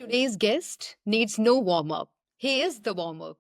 Today's guest needs no warm up. He is the warm up.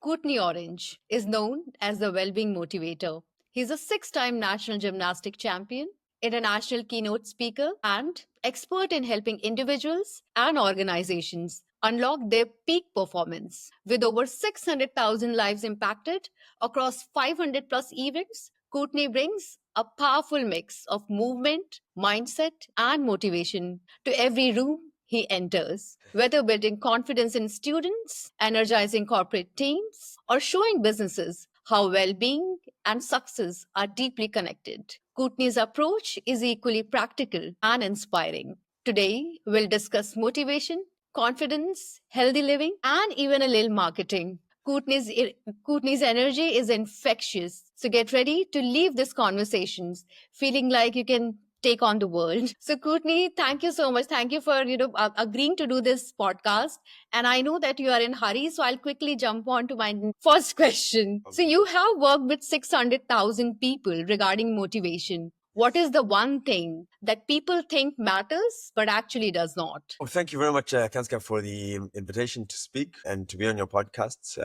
Courtney Orange is known as the Wellbeing motivator. He's a six-time national gymnastic champion, international keynote speaker, and expert in helping individuals and organizations unlock their peak performance. With over 600,000 lives impacted across 500 plus events, Courtney brings a powerful mix of movement, mindset, and motivation to every room he enters, whether building confidence in students, energizing corporate teams, or showing businesses how well being and success are deeply connected. Courtney's approach is equally practical and inspiring. Today, we'll discuss motivation, confidence, healthy living, and even a little marketing. Courtney's energy is infectious. So get ready to leave these conversations feeling like you can take on the world. So Courtney, thank you so much. Thank you for agreeing to do this podcast. And I know that you are in hurry, so I'll quickly jump on to my first question. So you have worked with 600,000 people regarding motivation. What is the one thing that people think matters but actually does not? Well, thank you very much, Kanska, for the invitation to speak and to be on your podcasts.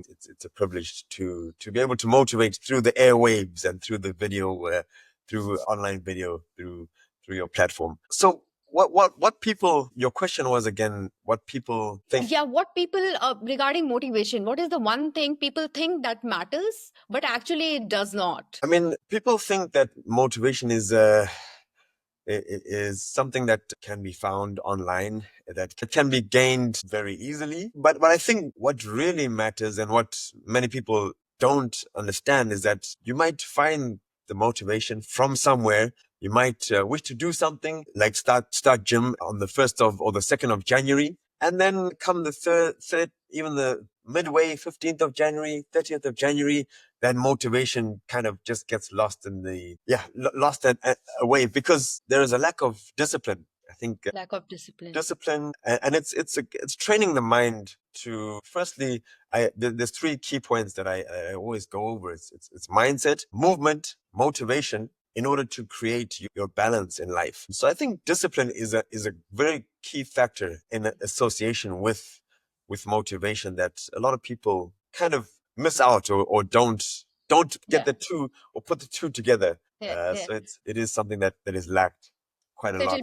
It's a privilege to be able to motivate through the airwaves and through the video, through online video, through your platform. So what people, your question was again, what people think. Yeah, what people regarding motivation, what is the one thing people think that matters, but actually it does not? I mean, people think that motivation is something that can be found online, that can be gained very easily. But I think what really matters and what many people don't understand is that you might find the motivation from somewhere. You might wish to do something like start gym on the 1st of or the 2nd of January. And then come the third, even the midway, 15th of January, 30th of January, that motivation kind of just gets lost in lost away because there is a lack of discipline. I think Lack of discipline. discipline, and it's training the mind to. Firstly, there's three key points that I always go over. It's mindset, movement, motivation, in order to create your balance in life. So I think discipline is a very key factor in association with motivation that a lot of people kind of miss out or don't get the two or put the two together. So it is something that is lacked quite a lot.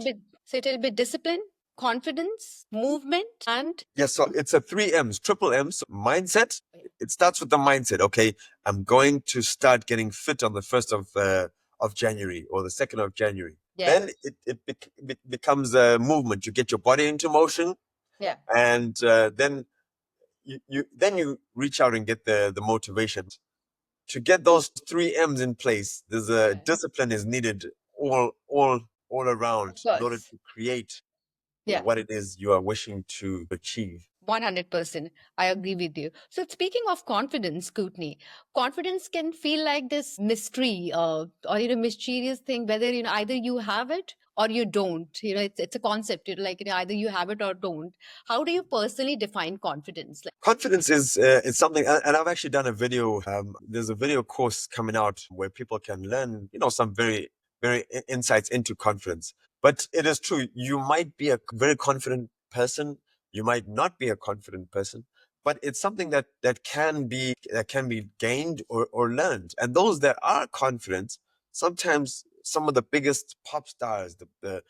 So it'll be discipline, confidence, movement, and Yes, so it's a 3 M's, triple M's. Mindset. It starts with the mindset. Okay, I'm going to start getting fit on the 1st of January or the 2nd of January. Then it becomes a movement. You get your body into motion. Yeah. And then you reach out and get the motivation. To get those 3 M's in place, there's a discipline is needed all around in order to create what it is you are wishing to achieve. 100%. I agree with you. So speaking of confidence, Courtney, confidence can feel like this mystery or mysterious thing, whether either you have it or you don't. It's a concept. Either you have it or don't. How do you personally define confidence? Confidence is something, and I've actually done a video. There's a video course coming out where people can learn, some very insights into confidence. But it is true, you might be a very confident person, you might not be a confident person, but it's something that can be gained or learned. And those that are confident, sometimes some of the biggest pop stars, the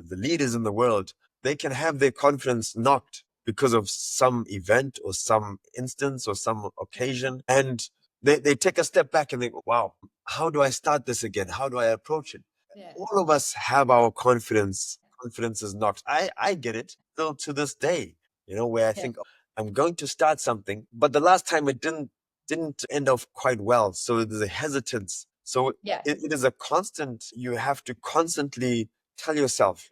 leaders in the world, they can have their confidence knocked because of some event or some instance or some occasion. And they take a step back and think, wow, how do I start this again? How do I approach it? Yeah. All of us have our confidence. Confidence is knocked. I get it still to this day, where I think I'm going to start something, but the last time it didn't end up quite well. So there's a hesitance. So it is a constant, you have to constantly tell yourself,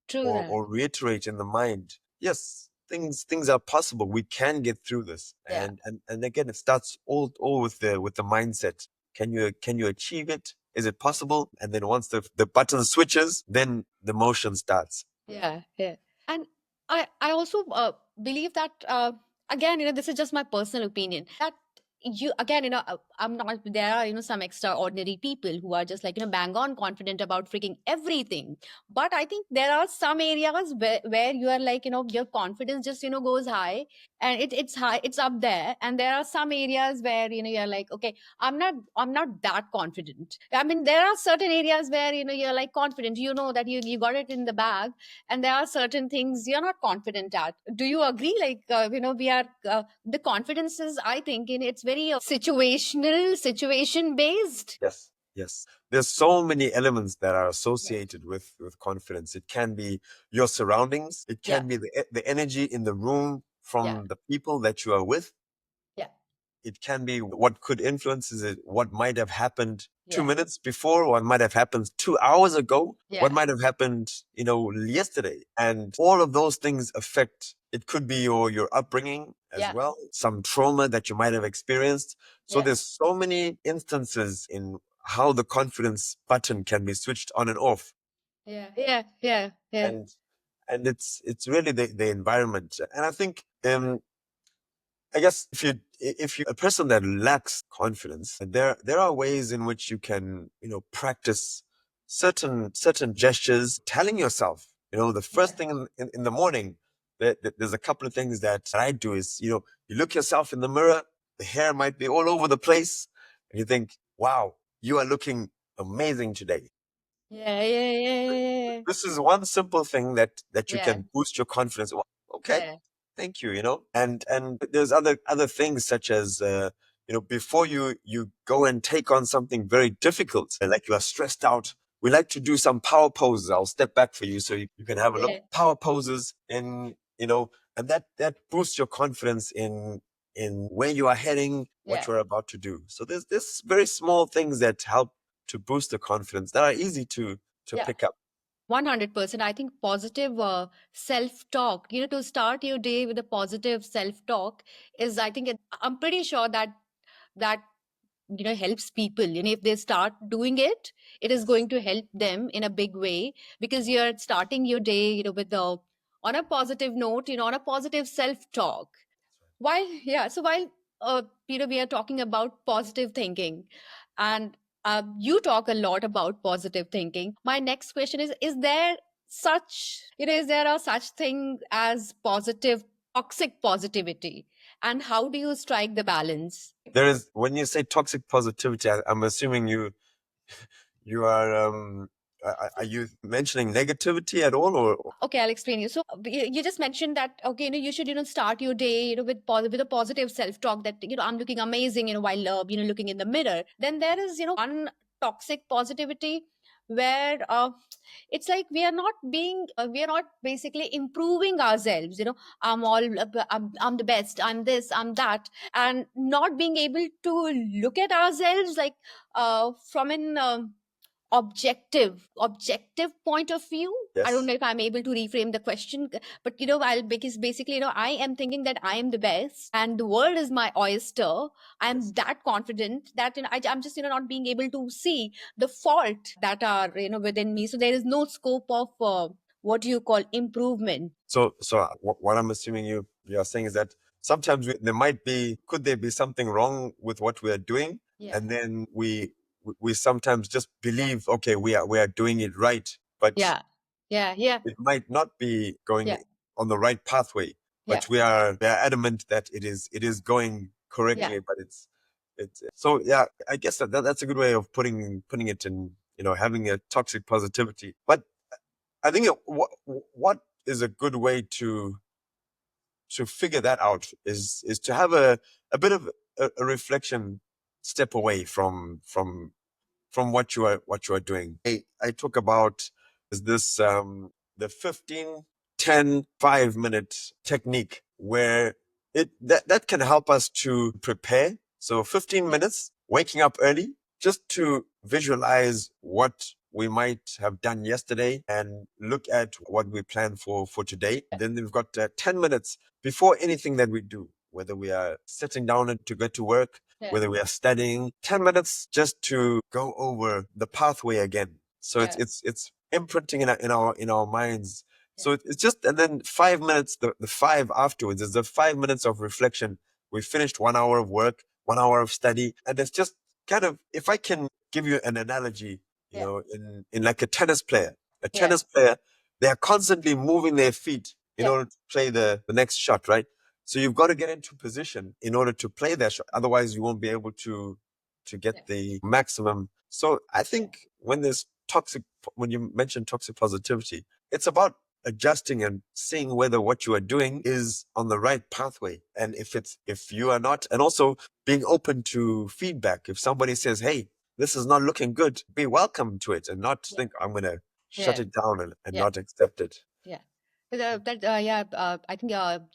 True or reiterate in the mind, yes, things are possible. We can get through this. And again, it starts all with the mindset. Can you achieve it? Is it possible? And then once the button switches, then the motion starts. Yeah. And I also believe that again, this is just my personal opinion, that you again, I'm not, there are, some extraordinary people who are just like, bang on confident about freaking everything. But I think there are some areas where you are like, your confidence just, goes high, and it's high, it's up there. And there are some areas where, you're like, okay, I'm not that confident. I mean, there are certain areas where, you're like confident, that you got it in the bag. And there are certain things you're not confident at. Do you agree? Like, we are, the confidence is, I think, in it's very situational, situation based. Yes. Yes. There's so many elements that are associated with confidence. It can be your surroundings. It Yeah. can be the energy in the room from Yeah. the people that you are with. Yeah. It can be what could influence it, what might have happened 2 minutes Yeah. before, what might have happened 2 hours ago, what Yeah. might have happened, yesterday. And all of those things affect. It could be your upbringing as Yeah. well, some trauma that you might have experienced. So Yeah. there's so many instances in how the confidence button can be switched on and off. Yeah. Yeah. Yeah. Yeah. And it's really the environment. And I think I guess if you're a person that lacks confidence, there are ways in which you can, practice certain gestures, telling yourself, the first thing in the morning, there's a couple of things that I do is, you look yourself in the mirror, the hair might be all over the place, and you think, wow, you are looking amazing today. Yeah. Yeah. Yeah. This is one simple thing that you Yeah. can boost your confidence. Well, okay, Yeah. thank you. And there's other things such as before you go and take on something very difficult, like you are stressed out. We like to do some power poses. I'll step back for you so you can have a look. Yeah. Power poses, and that boosts your confidence in where you are heading, what Yeah. you're about to do. So there's this very small things that help to boost the confidence that are easy to Yeah. pick up. 100%. I think positive self-talk, to start your day with a positive self-talk is, I think, I'm pretty sure that helps people. If they start doing it, it is going to help them in a big way, because you're starting your day, with on a positive note, on a positive self-talk. While we are talking about positive thinking, and you talk a lot about positive thinking. My next question is there such, is there a such thing as positive, toxic positivity? And how do you strike the balance? There is, when you say toxic positivity, I'm assuming you are you mentioning negativity at all, or Okay, I'll explain you. So you just mentioned that, okay, you should, start your day, with a positive self-talk that, I'm looking amazing, while, looking in the mirror. Then there is, one toxic positivity where it's like we are not basically improving ourselves. I'm the best, I'm this, I'm that, and not being able to look at ourselves like from an objective point of view. I don't yes, know if I'm able to reframe the question, but I'll, because basically, I am thinking that I am the best and the world is my oyster. I'm yes. that confident that I'm just not being able to see the fault that are within me. So there is no scope of what do you call improvement. So what I'm assuming you are saying is that sometimes could there be something wrong with what we are doing, Yeah. and then we sometimes just believe, okay, we are doing it right, but Yeah. Yeah. Yeah. it might not be going Yeah. on the right pathway, Yeah. but we are adamant that it is going correctly, Yeah. but it's so yeah, I guess that's a good way of putting it in, having a toxic positivity. But I think what is a good way to figure that out is to have a bit of a reflection, step away from what you are doing. I talk about is this the 15-10-5 minute technique, where that can help us to prepare. So 15 Yeah. minutes, waking up early, just to visualize what we might have done yesterday and look at what we plan for today. Then we've got 10 minutes before anything that we do, whether we are sitting down to go to work, Yeah. whether we are studying, 10 minutes just to go over the pathway again. So Yeah. it's imprinting in our minds. So it's just, and then 5 minutes, the five afterwards is the 5 minutes of reflection. We finished 1 hour of work, 1 hour of study. And it's just kind of, if I can give you an analogy, Yeah. in like a tennis player, a Yeah. tennis player, they are constantly moving their feet in Yeah. order to play the next shot, right? So you've got to get into position in order to play that shot. Otherwise, you won't be able to get Yeah. the maximum. So I think when you mention toxic positivity, it's about adjusting and seeing whether what you are doing is on the right pathway. And if you are not, and also being open to feedback. If somebody says, hey, this is not looking good, be welcome to it and not Yeah. think I'm going to shut Yeah. it down and Yeah. not accept it. Yeah. Yeah, I think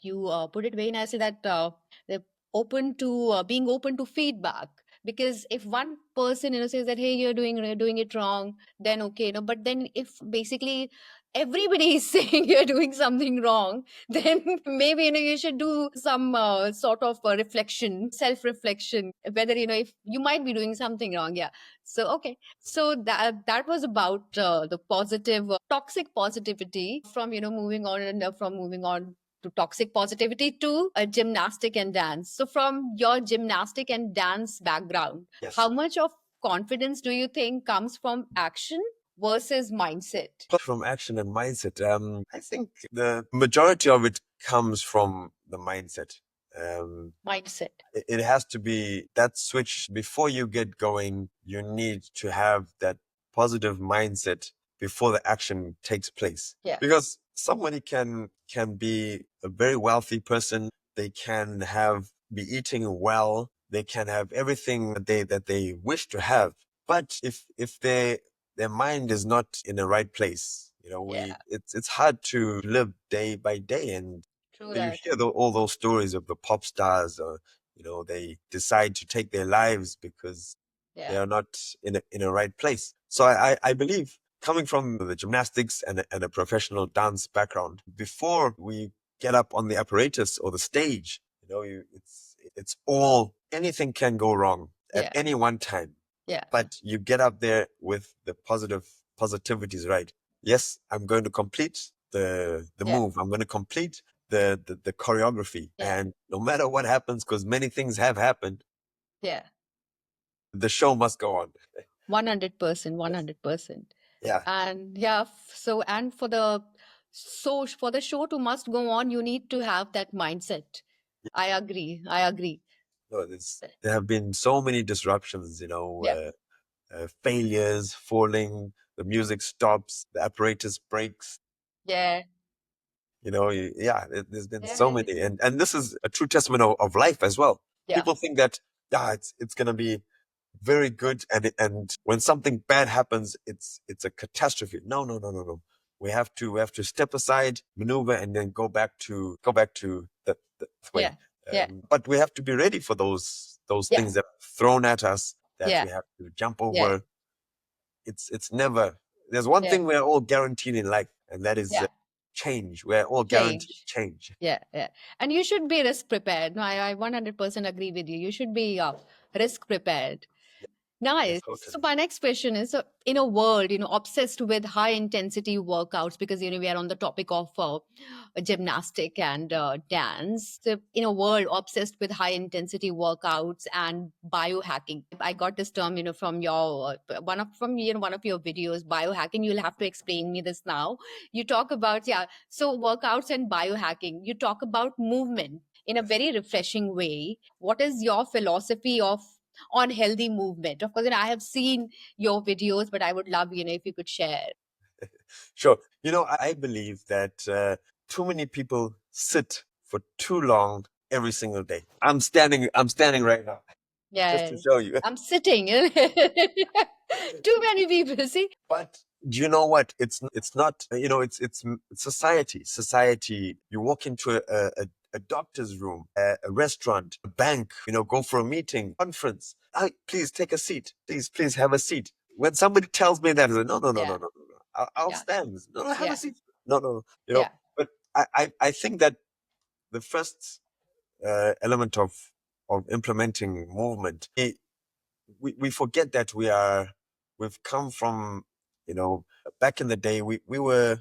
you put it very nicely that they're open to being open to feedback. Because if one person, says that, hey, you're doing it wrong, then okay, but then if basically everybody is saying you're doing something wrong, then maybe, you should do some sort of reflection, self-reflection, whether, if you might be doing something wrong. Yeah. So, okay. So that was about the positive, toxic positivity from, moving on, and from moving on to toxic positivity to gymnastic and dance. So from your gymnastic and dance background, Yes. how much of confidence do you think comes from action versus mindset? From action and mindset, I think the majority of it comes from the mindset. Mindset. It has to be that switch before you get going. You need to have that positive mindset before the action takes place. Yeah. Because somebody can be a very wealthy person. They can be eating well. They can have everything that they wish to have. But if their mind is not in the right place, Yeah. it's hard to live day by day. And True you that. hear all those stories of the pop stars, or they decide to take their lives because they Yeah. are not in a right place. So I believe, coming from the gymnastics and a professional dance background, before we get up on the apparatus or the stage, it's all, anything can go wrong at Yeah. any one time. Yeah. But you get up there with the positivities, right? Yes, I'm going to complete the Yeah. move. I'm going to complete the choreography. Yeah. And no matter what happens, because many things have happened, Yeah. the show must go on. 100%. Yes. 100%. Yeah. And yeah, so and for the show to must go on, you need to have that mindset. I agree. No, there have been so many disruptions, Yeah. failures, falling, the music stops, the apparatus breaks. Yeah. Yeah, there's been Yeah. so many, and this is a true testament of life as well. Yeah. People think that, yeah, it's gonna be very good, and when something bad happens, it's a catastrophe. No, no, no, no, no. We have to step aside, maneuver, and then go back to the way. Yeah. Yeah. But we have to be ready for those Yeah. things that are thrown at us, that Yeah. we have to jump Yeah. over. It's never. There's one Yeah. thing we're all guaranteed in life, and that is Yeah. change. We're all guaranteed Change. change. Yeah. Yeah. And you should be risk prepared. No, I 100% agree with you. You should be risk prepared. Yes, Nice. So totally. my next question is, so in a world, obsessed with high intensity workouts, because, we are on the topic of gymnastic and dance. So in a world obsessed with high intensity workouts and biohacking, I got this term, from your one of your videos, biohacking. You'll have to explain me this now. You talk about, yeah, so workouts and biohacking. You talk about movement in a Yes. very refreshing way. What is your philosophy on healthy movement? Of course, I have seen your videos, but I would love, if you could share. Sure. I believe that too many people sit for too long every single day. I'm standing right now just Yeah, to show you. I'm sitting. Too many people, see? But do you know what? It's not. It's society. Society. You walk into a doctor's room, a restaurant, a bank. Go for a meeting, conference. Please take a seat. Please have a seat. When somebody tells me that, I say, no, no, no, no, Yeah, no, no, no. I'll yeah, stand. No, no, have a yeah, seat. No, no, no. yeah, But I think that the first element of implementing movement, we forget that we've come from, back in the day, we were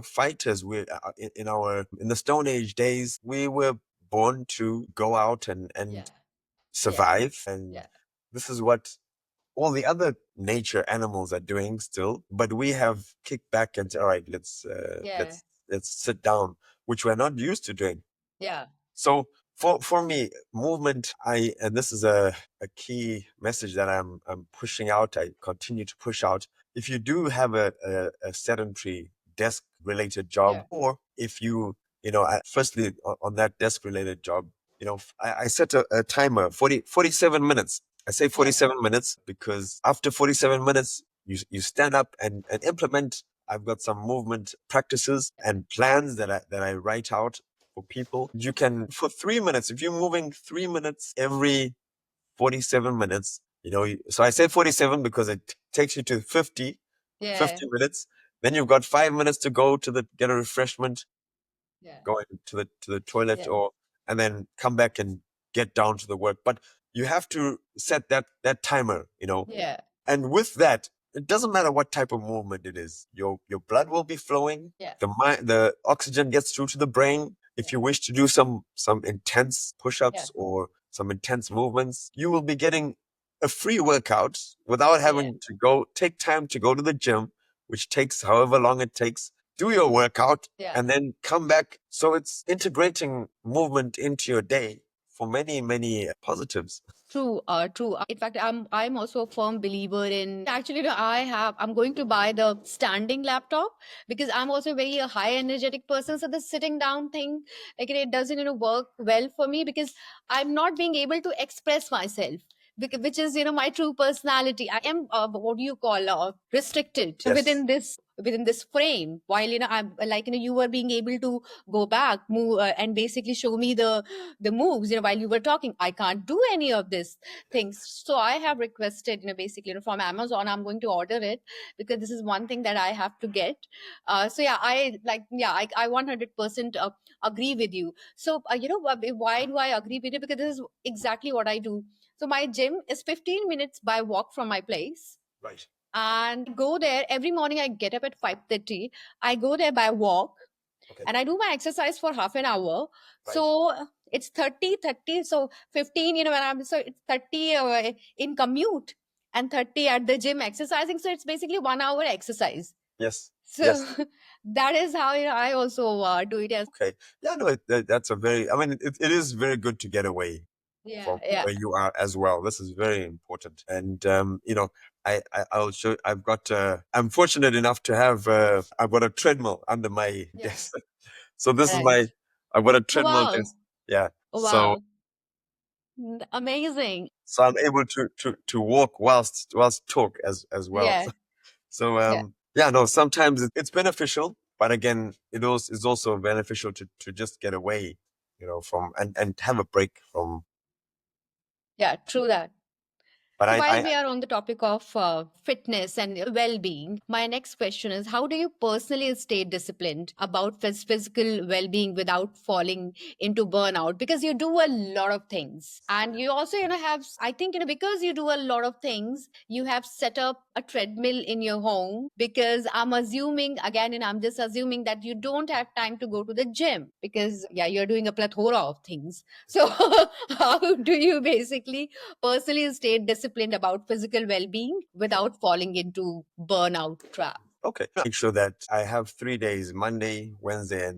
fighters. In the Stone Age days, we were born to go out and yeah, survive. And this is what all the other nature animals are doing still, but we have kicked back and said, all right, let's sit down, which we're not used to doing. So for me, movement, and this is a key message that I'm pushing out. I continue to push out. If you do have a sedentary desk related job, or if firstly on that desk related job, I set a timer, 47 minutes. I say 47 minutes because after 47 minutes, you stand up and implement. I've got some movement practices and plans that I write out for people. You can, for 3 minutes, if you're moving 3 minutes every 47 minutes, so I say 47 because it takes you to 50 minutes. Then you've got 5 minutes to go get a refreshment, go to the toilet, and then come back and get down to the work. But you have to set that timer, and with that, it doesn't matter what type of movement it is. Your blood will be flowing. The oxygen gets through to the brain. If you wish to do some intense push-ups or some intense movements, you will be getting a free workout without having to take time to go to the gym, which takes however long it takes. Do your workout and then come back. So it's integrating movement into your day for many, many positives. True, true. In fact, I'm also a firm believer in actually, I'm going to buy the standing laptop because I'm also very a high energetic person. So the sitting down thing, like it doesn't work well for me because I'm not being able to express myself. Which is my true personality. I am what do you call restricted within this frame. While I'm like you were being able to go back, move, and basically show me the moves. While you were talking, I can't do any of this things. So I have requested basically from Amazon. I'm going to order it because this is one thing that I have to get. So yeah, I 100% agree with you. So why do I agree with you? Because this is exactly what I do. So my gym is 15 minutes by walk from my place. Right. And go there every morning. I get up at 5:30. I go there by walk. Okay. And I do my exercise for half an hour. Right. So it's 30. So 15, so it's 30 in commute and 30 at the gym exercising. So it's basically 1 hour exercise. Yes. So yes. That is how I also do it. Okay. Yeah, no, that's it is very good to get away from where you are as well. This is very important. And, I'll show, I'm fortunate enough to have, I've got a treadmill under my desk. So this is I've got a treadmill desk. Yeah. Wow. Amazing. So I'm able to walk whilst talk as well. Yeah. So, no, sometimes it's beneficial, but again, it is also beneficial to just get away, from and have a break from. Yeah, true that. But so while we are on the topic of fitness and well-being, my next question is: how do you personally stay disciplined about physical well-being without falling into burnout? Because you do a lot of things, and you also, have. I think because you do a lot of things, you have set up a treadmill in your home. Because I'm assuming again, and I'm just assuming that you don't have time to go to the gym because you're doing a plethora of things. So how do you basically personally stay disciplined about physical well-being without falling into burnout trap? Okay. Make sure that I have 3 days, Monday, Wednesday,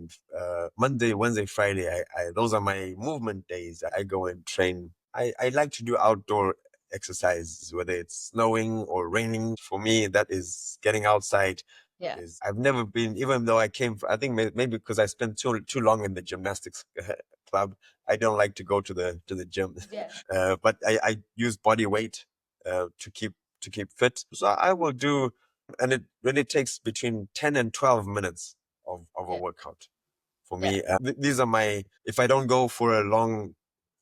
Friday. Those are my movement days. I go and train. I like to do outdoor exercises, whether it's snowing or raining. For me, that is getting outside. I've never been, even though I think maybe because I spent too long in the gymnastics club, I don't like to go to the gym. But I use body weight to keep fit. So I will do, and it really takes between 10 and 12 minutes of a workout for me. These are if I don't go for a long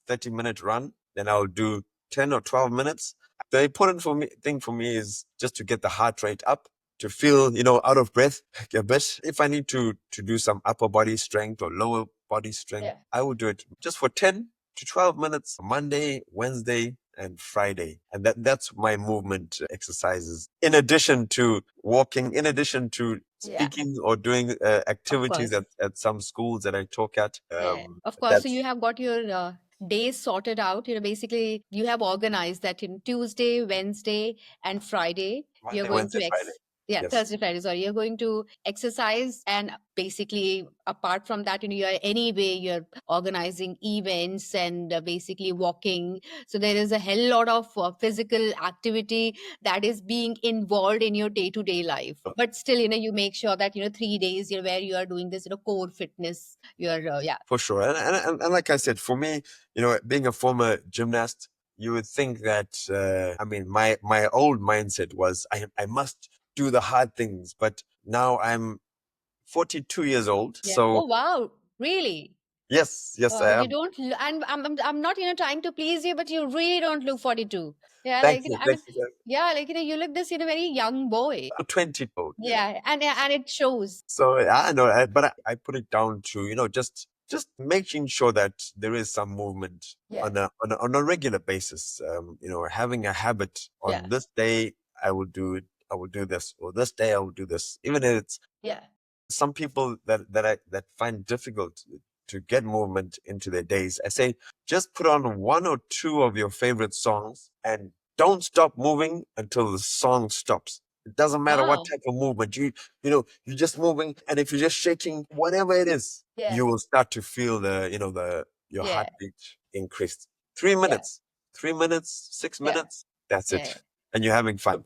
30-minute run, then I'll do 10 or 12 minutes. The important thing for me is just to get the heart rate up, to feel, out of breath a bit. If I need to do some upper body strength or lower body strength, I will do it just for 10 to 12 minutes, Monday, Wednesday, and Friday. And that's my movement exercises. In addition to walking, in addition to speaking or doing activities at some schools that I talk at. Of course. So you have got your days sorted out. Basically you have organized that in Tuesday, Wednesday, and Friday you're Monday, going Wednesday, to Friday. yeah, Yes. Thursday, Friday, sorry, you're going to exercise. And basically, apart from that, you're anyway, you're organizing events and basically walking. So there is a hell lot of physical activity that is being involved in your day-to-day life. But still, you make sure that, 3 days where you are doing this, core fitness, yeah. For sure. And like I said, for me, being a former gymnast, you would think that, I mean, my old mindset was I must do the hard things, but now I'm 42 years old. Yeah. So Oh, wow. Really? yes, I You am. don't, and I'm not, trying to please you, but you really don't look 42. Yeah, Thank like, you. and Thank you. yeah, like, you look this, very young boy. 20 old. Yeah, and it shows. So I know, but I put it down to, just making sure that there is some movement Yeah, on a regular basis. Having a habit yeah, on this day, I will do it. I will do this, or this day I will do this. Even if it's yeah, some people that find difficult to get movement into their days, I say just put on one or two of your favorite songs and don't stop moving until the song stops. It doesn't matter what wow. type of movement you're just moving, and if you're just shaking, whatever it is, Yeah, you will start to feel the your yeah, heartbeat increase. 3 minutes, 3 minutes, six yeah, minutes, that's yeah. it, and you're having fun.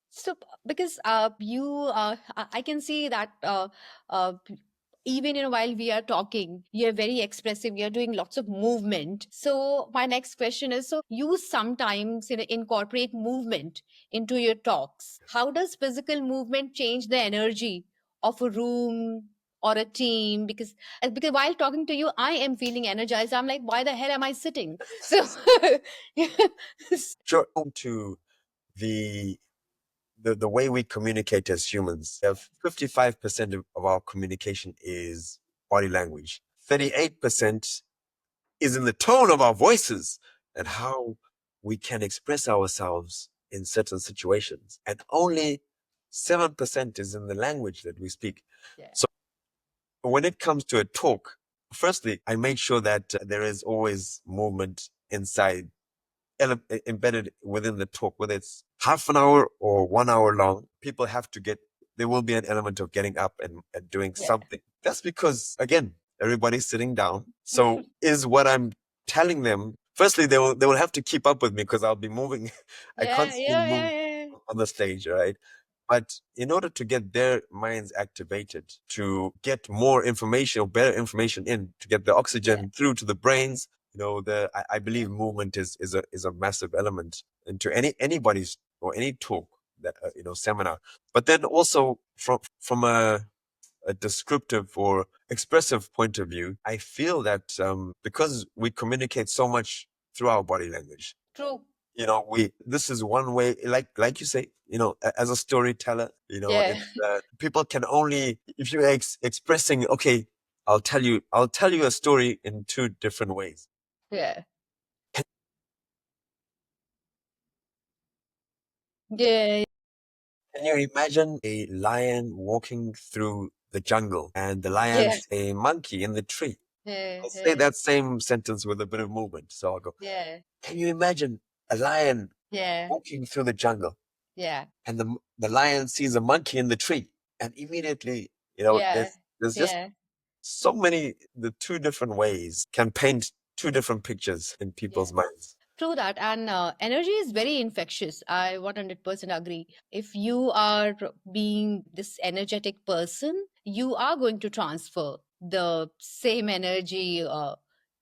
So, because you, I can see that even while we are talking, you're very expressive. You're doing lots of movement. So, my next question is: so you sometimes incorporate movement into your talks. How does physical movement change the energy of a room or a team? Because while talking to you, I am feeling energized. I'm like, why the hell am I sitting? So, Sure. To the the way we communicate as humans. 55% of our communication is body language. 38% is in the tone of our voices and how we can express ourselves in certain situations. And only 7% is in the language that we speak. yeah, So when it comes to a talk, firstly, I make sure that there is always movement inside embedded within the talk, whether it's half an hour or 1 hour long. People have to there will be an element of getting up and doing yeah, something. That's because, again, everybody's sitting down. So is what I'm telling them, firstly, they will have to keep up with me because I'll be moving. I yeah, constantly yeah, move yeah, yeah. on the stage, right? But in order to get their minds activated, to get more information or better information in, to get the Yeah. oxygen through to the brains, I believe movement is a massive element into anybody's or any talk that seminar. But then also from a descriptive or expressive point of view, I feel that because we communicate so much through our body language, True. we this is one way, like you say, as a storyteller, Yeah. it's people can only, if you're expressing, okay, I'll tell you a story in two different ways. Yeah. Yeah. Can you imagine a lion walking through the jungle and the Yeah. lion's a monkey in the tree? Yeah. I'll say Yeah. that same sentence with a bit of movement. So I'll go, Yeah. can you imagine a lion Yeah. walking through the jungle Yeah. and the lion sees a monkey in the tree, and immediately, Yeah. there's just Yeah. so many, the two different ways can paint two different pictures in Yeah. people's minds. True that. And energy is very infectious. I 100% agree. If you are being this energetic person, you are going to transfer the same energy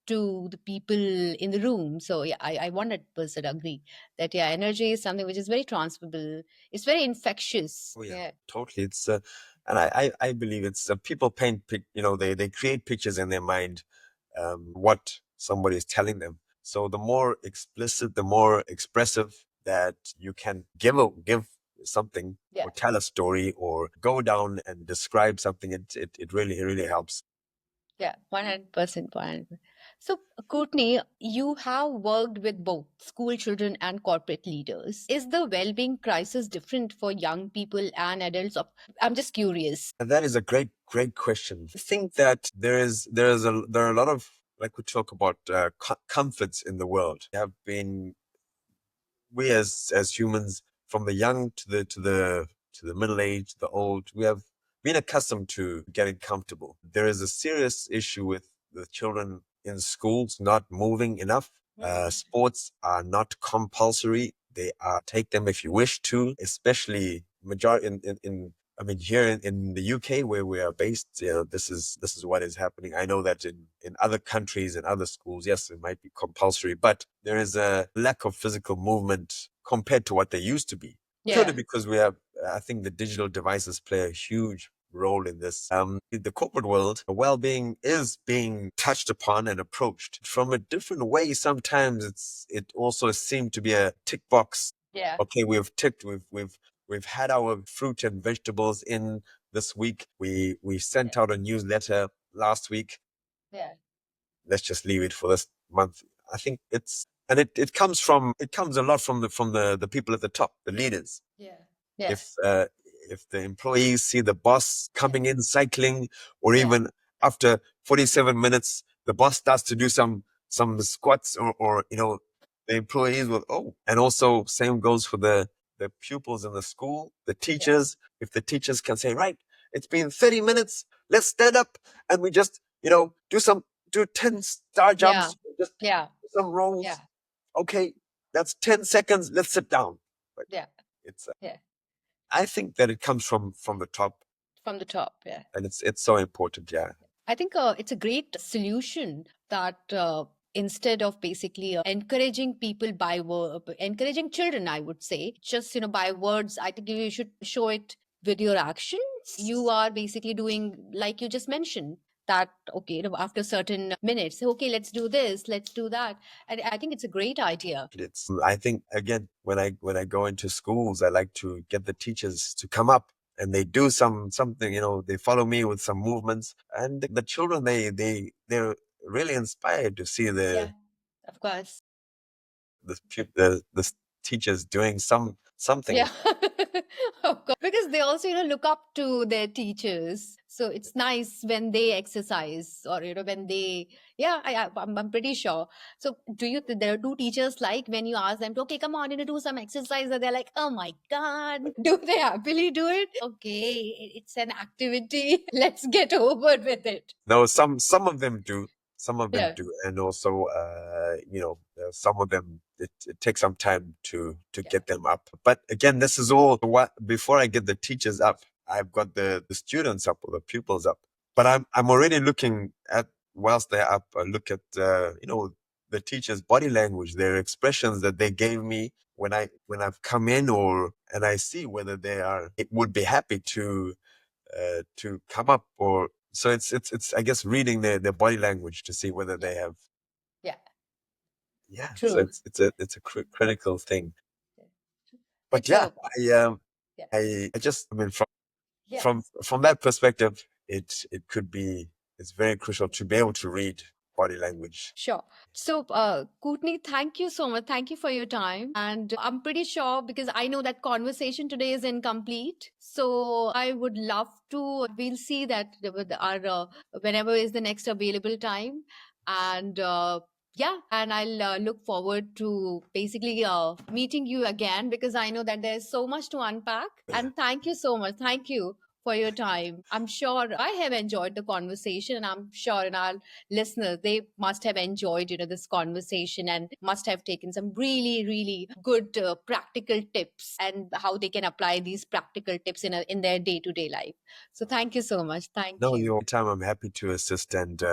to the people in the room. So yeah, I 100% agree that yeah, energy is something which is very transferable. It's very infectious. Oh yeah, Yeah. totally. It's and I believe it's people paint they create pictures in their mind, what somebody is telling them. So the more explicit, the more expressive that you can give something Yeah. or tell a story or go down and describe something, it really helps. Yeah, 100%. 100%. So, Courtney, you have worked with both school children and corporate leaders. Is the well-being crisis different for young people and adults? I'm just curious. And that is a great question. I think that there are a lot of like we talk about comforts in the world, we as humans, from the young to the middle age, the old, we have been accustomed to getting comfortable. There is a serious issue with the children in schools not moving enough. Sports are not compulsory. They are take them if you wish to, especially majority in I mean, here in the UK where we are based, this is what is happening. I know that in other countries and other schools, yes, it might be compulsory, but there is a lack of physical movement compared to what they used to be. Purely because we have, I think the digital devices play a huge role in this. In the corporate world, well-being is being touched upon and approached from a different way. Sometimes it also seemed to be a tick box. Yeah. Okay, we've ticked, we've had our fruit and vegetables in this week. We sent out a newsletter last week. Yeah. Let's just leave it for this month. I think it comes a lot from the people at the top, the leaders. Yeah. If Yes. if the employees see the boss coming in cycling, or Yeah. even after 47 minutes, the boss starts to do some squats, or the employees will, oh, and also same goes for the pupils in the school, the teachers. If the teachers can say, right, it's been 30 minutes, let's stand up and we just, do 10 star Yeah. jumps, just Yeah. do some rolls. Yeah. Okay, that's 10 seconds, let's sit down. But Yeah. it's Yeah. I think that it comes from the top, From the top. Yeah. and it's so important. Yeah. I think it's a great solution that instead of basically encouraging people by encouraging children, I would say, just by words, I think you should show it with your actions. You are basically doing like you just mentioned that, okay, after certain minutes, okay, let's do this, let's do that. And I think it's a great idea. I think, again, when I go into schools, I like to get the teachers to come up and they do something. They follow me with some movements, and the children, they're really inspired to see Yeah, of course. the teachers doing something. Yeah, of course. Because they also, look up to their teachers. So it's nice when they exercise or, when they, yeah, I'm pretty sure. So there do teachers like when you ask them, to, okay, come on, do some exercise, and they're like, oh my God, do they happily do it? Okay, it's an activity. Let's get over with it. No, some of them do. Some of them Yeah, do, and also, some of them, it takes some time to yeah, get them up. But again, this is all what before I get the teachers up, I've got the students up or the pupils up. But I'm already looking at, whilst they're up, I look at the teachers' body language, their expressions that they gave me when I've come in, and I see whether it would be happy to come up, or so it's I guess reading their body language to see whether they have. yeah, Yeah, so true. it's a critical thing. But It's yeah, a, yeah, I just, I mean, yeah. from that perspective, it could be, it's very crucial to be able to read body language. Sure. So, Courtney, thank you so much. Thank you for your time. And I'm pretty sure because I know that conversation today is incomplete. So, I would love to, we'll see that with our, whenever is the next available time. And yeah, and I'll look forward to basically meeting you again because I know that there's so much to unpack. And thank you so much. Thank you for your time. I'm sure I have enjoyed the conversation, and I'm sure in our listeners, they must have enjoyed this conversation and must have taken some really really good practical tips and how they can apply these practical tips in their day-to-day life. So thank you so much. Thank No, you. your time, I'm happy to assist, and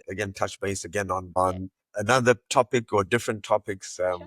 again touch base again on Yeah, another topic or different topics. sure.